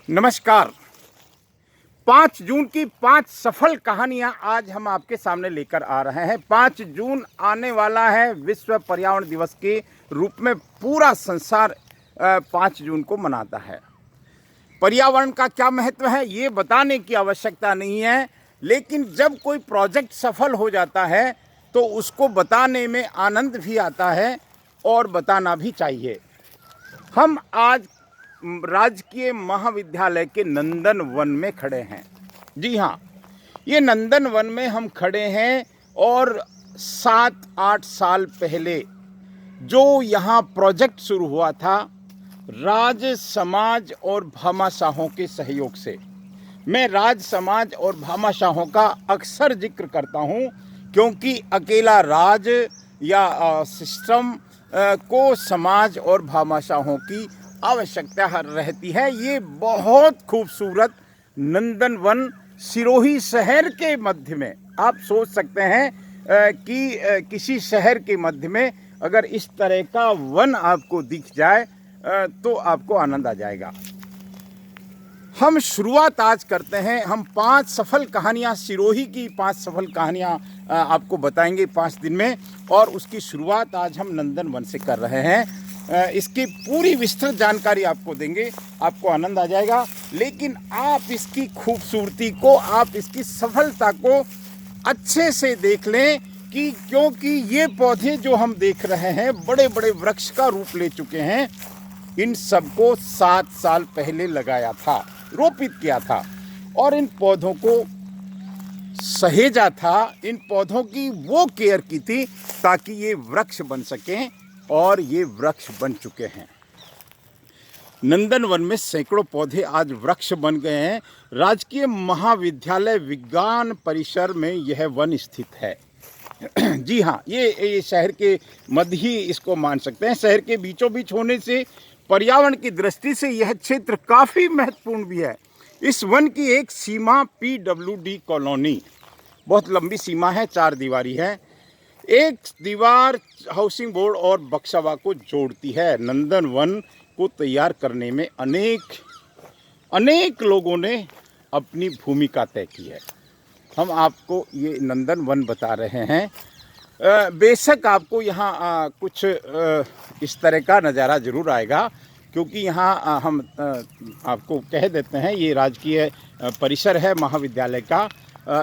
नमस्कार। 5 जून की 5 सफल कहानियां आज हम आपके सामने लेकर आ रहे हैं। 5 जून आने वाला है विश्व पर्यावरण दिवस के रूप में पूरा संसार 5 जून को मनाता है। पर्यावरण का क्या महत्व है ये बताने की आवश्यकता नहीं है, लेकिन जब कोई प्रोजेक्ट सफल हो जाता है तो उसको बताने में आनंद भी आता है और बताना भी चाहिए। हम आज राजकीय महाविद्यालय के नंदन वन में खड़े हैं। जी हाँ, ये नंदन वन में हम खड़े हैं और 7-8 साल पहले जो यहाँ प्रोजेक्ट शुरू हुआ था राज समाज और भामाशाहों के सहयोग से। मैं राज समाज और भामाशाहों का अक्सर जिक्र करता हूँ क्योंकि अकेला राज या सिस्टम को समाज और भामाशाहों की आवश्यकता रहती है। ये बहुत खूबसूरत नंदन वन सिरोही शहर के मध्य में, आप सोच सकते हैं कि किसी शहर के मध्य में अगर इस तरह का वन आपको दिख जाए तो आपको आनंद आ जाएगा। हम शुरुआत आज करते हैं। हम 5 सफल कहानियाँ, सिरोही की 5 सफल कहानियाँ आपको बताएंगे 5 दिन में, और उसकी शुरुआत आज हम नंदन वन से कर रहे हैं। इसकी पूरी विस्तृत जानकारी आपको देंगे, आपको आनंद आ जाएगा। लेकिन आप इसकी खूबसूरती को, आप इसकी सफलता को अच्छे से देख लें कि क्योंकि ये पौधे जो हम देख रहे हैं बड़े बड़े वृक्ष का रूप ले चुके हैं। इन सबको 7 साल पहले लगाया था, रोपित किया था और इन पौधों को सहेजा था, इन पौधों की वो केयर की थी ताकि ये वृक्ष बन सकें, और ये वृक्ष बन चुके हैं। नंदन वन में सैकड़ों पौधे आज वृक्ष बन गए हैं। राजकीय महाविद्यालय विज्ञान परिसर में यह वन स्थित है। जी हाँ, ये शहर के मध्य ही इसको मान सकते हैं। शहर के बीचों बीच होने से पर्यावरण की दृष्टि से यह क्षेत्र काफ़ी महत्वपूर्ण भी है। इस वन की एक सीमा PWD कॉलोनी, बहुत लंबी सीमा है, 4 दीवारी है। एक दीवार हाउसिंग बोर्ड और बक्सावा को जोड़ती है। नंदन वन को तैयार करने में अनेक लोगों ने अपनी भूमिका तय की है। हम आपको ये नंदन वन बता रहे हैं। बेशक आपको यहाँ कुछ इस तरह का नज़ारा ज़रूर आएगा, क्योंकि यहाँ हम आपको कह देते हैं ये राजकीय परिसर है महाविद्यालय का।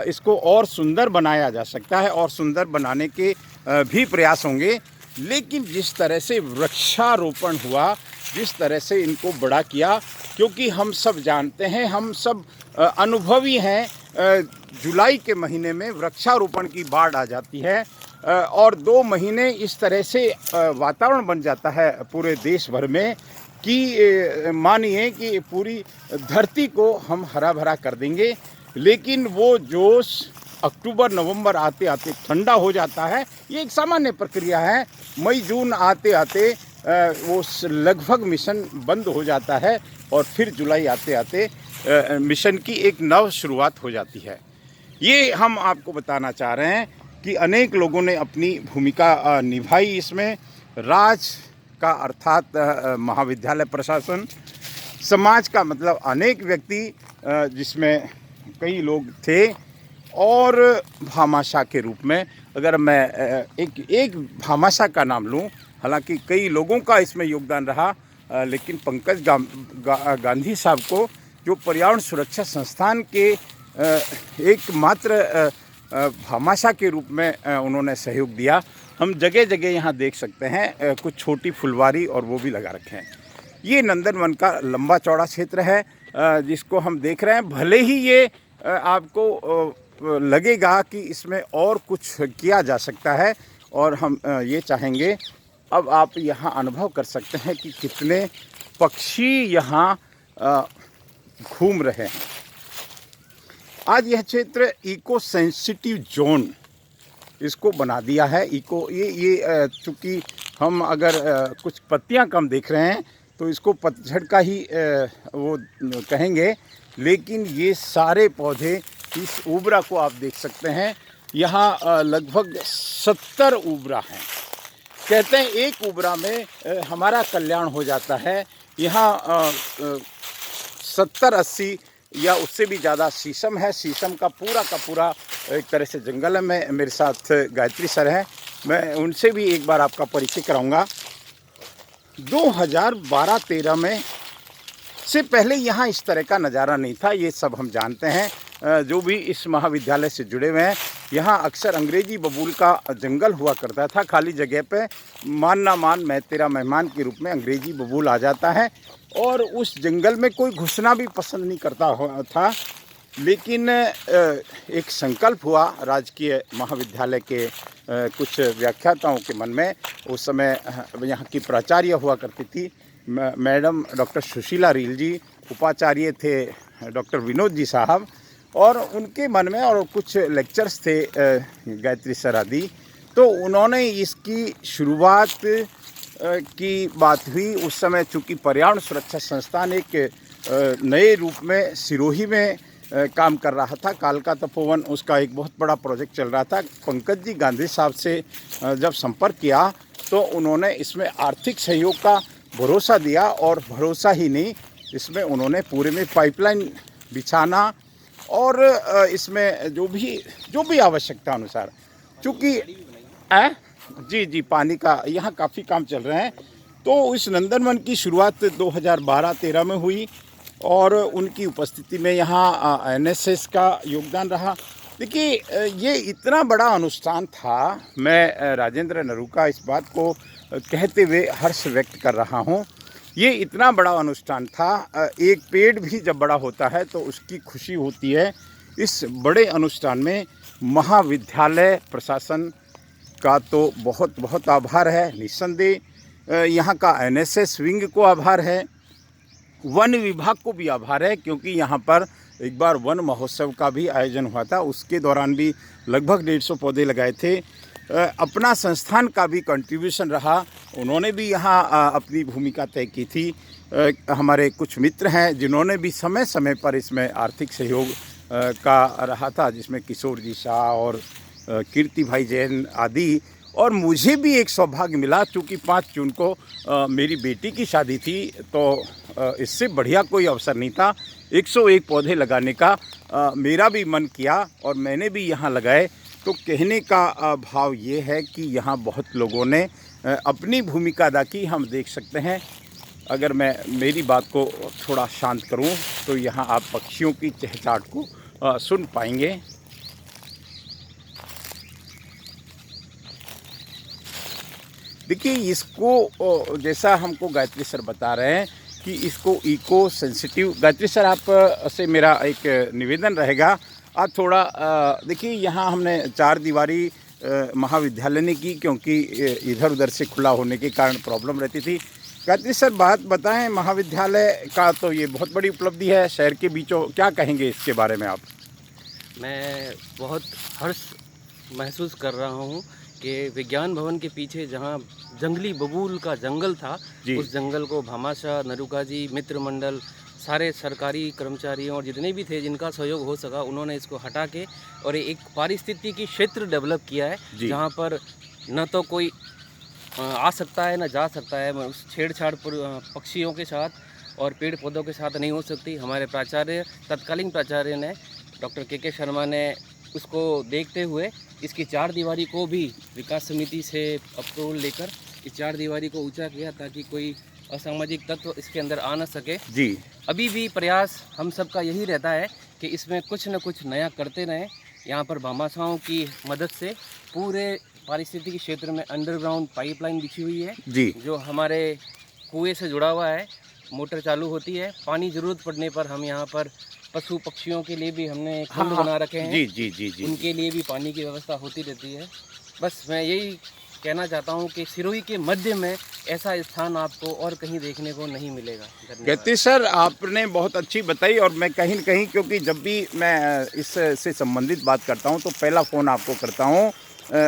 इसको और सुंदर बनाया जा सकता है और सुंदर बनाने के भी प्रयास होंगे। लेकिन जिस तरह से वृक्षारोपण हुआ, जिस तरह से इनको बड़ा किया, क्योंकि हम सब जानते हैं, हम सब अनुभवी हैं, जुलाई के महीने में वृक्षारोपण की बाढ़ आ जाती है और 2 महीने इस तरह से वातावरण बन जाता है पूरे देश भर में कि मानिए कि पूरी धरती को हम हरा भरा कर देंगे। लेकिन वो जोश अक्टूबर नवंबर आते आते ठंडा हो जाता है। ये एक सामान्य प्रक्रिया है। मई जून आते आते वो लगभग मिशन बंद हो जाता है और फिर जुलाई आते आते मिशन की एक नव शुरुआत हो जाती है। ये हम आपको बताना चाह रहे हैं कि अनेक लोगों ने अपनी भूमिका निभाई इसमें। राज का अर्थात महाविद्यालय प्रशासन, समाज का मतलब अनेक व्यक्ति जिसमें कई लोग थे, और भामाशाह के रूप में अगर मैं एक भामाशाह का नाम लूं, हालांकि कई लोगों का इसमें योगदान रहा, लेकिन पंकज गांधी साहब को, जो पर्यावरण सुरक्षा संस्थान के एकमात्र भामाशाह के रूप में उन्होंने सहयोग दिया। हम जगह जगह यहाँ देख सकते हैं कुछ छोटी फुलवारी और वो भी लगा रखे हैं। ये नंदन वन का लंबा चौड़ा क्षेत्र है जिसको हम देख रहे हैं। भले ही ये आपको लगेगा कि इसमें और कुछ किया जा सकता है, और हम ये चाहेंगे, अब आप यहाँ अनुभव कर सकते हैं कि कितने पक्षी यहाँ घूम रहे हैं। आज यह क्षेत्र इको सेंसिटिव जोन इसको बना दिया है। ये चूँकि हम अगर कुछ पत्तियाँ कम देख रहे हैं तो इसको पतझड़ का ही वो कहेंगे, लेकिन ये सारे पौधे, इस उबरा को आप देख सकते हैं, यहाँ लगभग 70 उबरा हैं। कहते हैं एक उबरा में हमारा कल्याण हो जाता है। यहाँ 70-80 या उससे भी ज़्यादा शीशम है। शीशम का पूरा एक तरह से जंगल है। मैं मेरे साथ गायत्री सर हैं, मैं उनसे भी एक बार आपका परिचय कराऊंगा। 2012-13 में से पहले यहाँ इस तरह का नज़ारा नहीं था, ये सब हम जानते हैं। जो भी इस महाविद्यालय से जुड़े हुए हैं, यहाँ अक्सर अंग्रेजी बबूल का जंगल हुआ करता था। खाली जगह पे मान ना मान मैं तेरा मेहमान के रूप में अंग्रेजी बबूल आ जाता है और उस जंगल में कोई घुसना भी पसंद नहीं करता था। लेकिन एक संकल्प हुआ राजकीय महाविद्यालय के कुछ व्याख्याताओं के मन में। उस समय यहाँ की प्राचार्य हुआ करती थी मैडम डॉक्टर सुशीला रील जी, उपाचार्य थे डॉक्टर विनोद जी साहब, और उनके मन में और कुछ लेक्चर्स थे गायत्री सर आदि, तो उन्होंने इसकी शुरुआत की बात हुई। उस समय चूँकि पर्यावरण सुरक्षा संस्थान एक नए रूप में सिरोही में काम कर रहा था। कालका तपोवन उसका एक बहुत बड़ा प्रोजेक्ट चल रहा था। पंकज जी गांधी साहब से जब संपर्क किया तो उन्होंने इसमें आर्थिक सहयोग का भरोसा दिया, और भरोसा ही नहीं, इसमें उन्होंने पूरे में पाइपलाइन बिछाना और इसमें जो भी आवश्यकता अनुसार, चूँकि जी पानी का यहाँ काफ़ी काम चल रहे हैं। तो इस नंदनवन की शुरुआत 2012-13 में हुई और उनकी उपस्थिति में यहाँ एनएसएस का योगदान रहा। देखिए ये इतना बड़ा अनुष्ठान था, मैं राजेंद्र नरूका इस बात को कहते हुए हर्ष व्यक्त कर रहा हूँ। ये इतना बड़ा अनुष्ठान था। एक पेड़ भी जब बड़ा होता है तो उसकी खुशी होती है। इस बड़े अनुष्ठान में महाविद्यालय प्रशासन का तो बहुत आभार है, निस्संदेह यहाँ का एनएसएस विंग को आभार है, वन विभाग को भी आभार है, क्योंकि यहाँ पर एक बार वन महोत्सव का भी आयोजन हुआ था, उसके दौरान भी लगभग 150 पौधे लगाए थे। अपना संस्थान का भी कंट्रीब्यूशन रहा, उन्होंने भी यहाँ अपनी भूमिका तय की थी। हमारे कुछ मित्र हैं जिन्होंने भी समय समय पर इसमें आर्थिक सहयोग का रहा था, जिसमें किशोर जी शाह और कीर्ति भाई जैन आदि। और मुझे भी एक सौभाग्य मिला, चूँकि 5 जून को मेरी बेटी की शादी थी, तो इससे बढ़िया कोई अवसर नहीं था 101 पौधे लगाने का। मेरा भी मन किया और मैंने भी यहाँ लगाए। तो कहने का भाव ये है कि यहाँ बहुत लोगों ने अपनी भूमिका अदा की, हम देख सकते हैं। अगर मैं मेरी बात को थोड़ा शांत करूँ तो यहाँ आप पक्षियों की चहचहाट को सुन पाएंगे। देखिए इसको जैसा हमको गायत्री सर बता रहे हैं कि इसको इको सेंसिटिव, गायत्री सर आप से मेरा एक निवेदन रहेगा, आप थोड़ा देखिए यहाँ हमने 4 दीवारी महाविद्यालय ने की, क्योंकि इधर उधर से खुला होने के कारण प्रॉब्लम रहती थी। गायत्री सर बात बताएं, महाविद्यालय का तो ये बहुत बड़ी उपलब्धि है शहर के बीचों, क्या कहेंगे इसके बारे में आप? मैं बहुत हर्ष महसूस कर रहा हूँ कि विज्ञान भवन के पीछे जहाँ जंगली बबूल का जंगल था, उस जंगल को भामाशाह, नरूका जी, मित्र मंडल, सारे सरकारी कर्मचारियों और जितने भी थे जिनका सहयोग हो सका, उन्होंने इसको हटा के और एक पारिस्थितिकी क्षेत्र डेवलप किया है, जहाँ पर न तो कोई आ सकता है न जा सकता है। उस छेड़छाड़ पक्षियों के साथ और पेड़ पौधों के साथ नहीं हो सकती। हमारे प्राचार्य, तत्कालीन प्राचार्य ने, डॉक्टर के शर्मा ने उसको देखते हुए इसकी 4 दीवारी को भी विकास समिति से अप्रूवल लेकर इस 4 दीवारी को ऊंचा किया, ताकि कोई असामाजिक तत्व इसके अंदर आ न सके। जी अभी भी प्रयास हम सबका यही रहता है कि इसमें कुछ न कुछ नया करते रहें। यहाँ पर भामाशाहों की मदद से पूरे पारिस्थितिकी क्षेत्र में अंडरग्राउंड पाइपलाइन बिछी हुई है जी, जो हमारे कुएं से जुड़ा हुआ है। मोटर चालू होती है, पानी ज़रूरत पड़ने पर हम यहाँ पर पशु पक्षियों के लिए भी हमने कुंड बना रखे हैं। जी जी जी जी, उनके लिए भी पानी की व्यवस्था होती रहती है। बस मैं यही कहना चाहता हूँ कि सिरोही के मध्य में ऐसा स्थान आपको और कहीं देखने को नहीं मिलेगा। कहते सर आपने बहुत अच्छी बताई, और मैं कहीं न कहीं, क्योंकि जब भी मैं इससे संबंधित बात करता हूँ तो पहला फ़ोन आपको करता हूँ,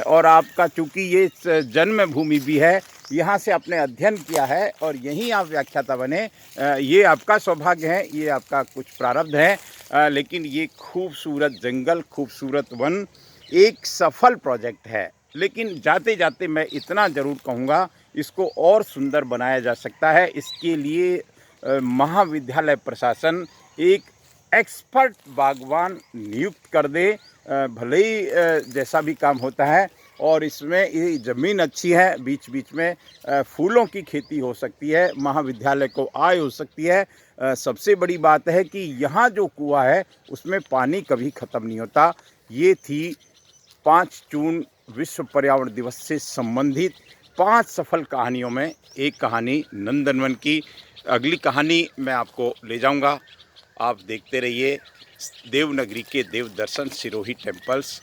और आपका चूँकि ये जन्मभूमि भी है, यहाँ से आपने अध्ययन किया है और यहीं आप व्याख्याता बने, ये आपका सौभाग्य है, ये आपका कुछ प्रारब्ध है। लेकिन ये खूबसूरत जंगल, खूबसूरत वन एक सफल प्रोजेक्ट है। लेकिन जाते जाते मैं इतना ज़रूर कहूँगा, इसको और सुंदर बनाया जा सकता है। इसके लिए महाविद्यालय प्रशासन एक एक्सपर्ट बागवान नियुक्त कर दे, भले ही जैसा भी काम होता है। और इसमें ये ज़मीन अच्छी है, बीच बीच में फूलों की खेती हो सकती है, महाविद्यालय को आय हो सकती है। सबसे बड़ी बात है कि यहाँ जो कुआं है उसमें पानी कभी ख़त्म नहीं होता। ये थी 5 जून विश्व पर्यावरण दिवस से संबंधित 5 सफल कहानियों में एक कहानी नंदनवन की। अगली कहानी मैं आपको ले जाऊंगा, आप देखते रहिए देवनगरी के देव दर्शन Sirohi temples,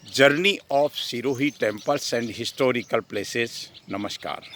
journey of Sirohi temples and historical places. नमस्कार।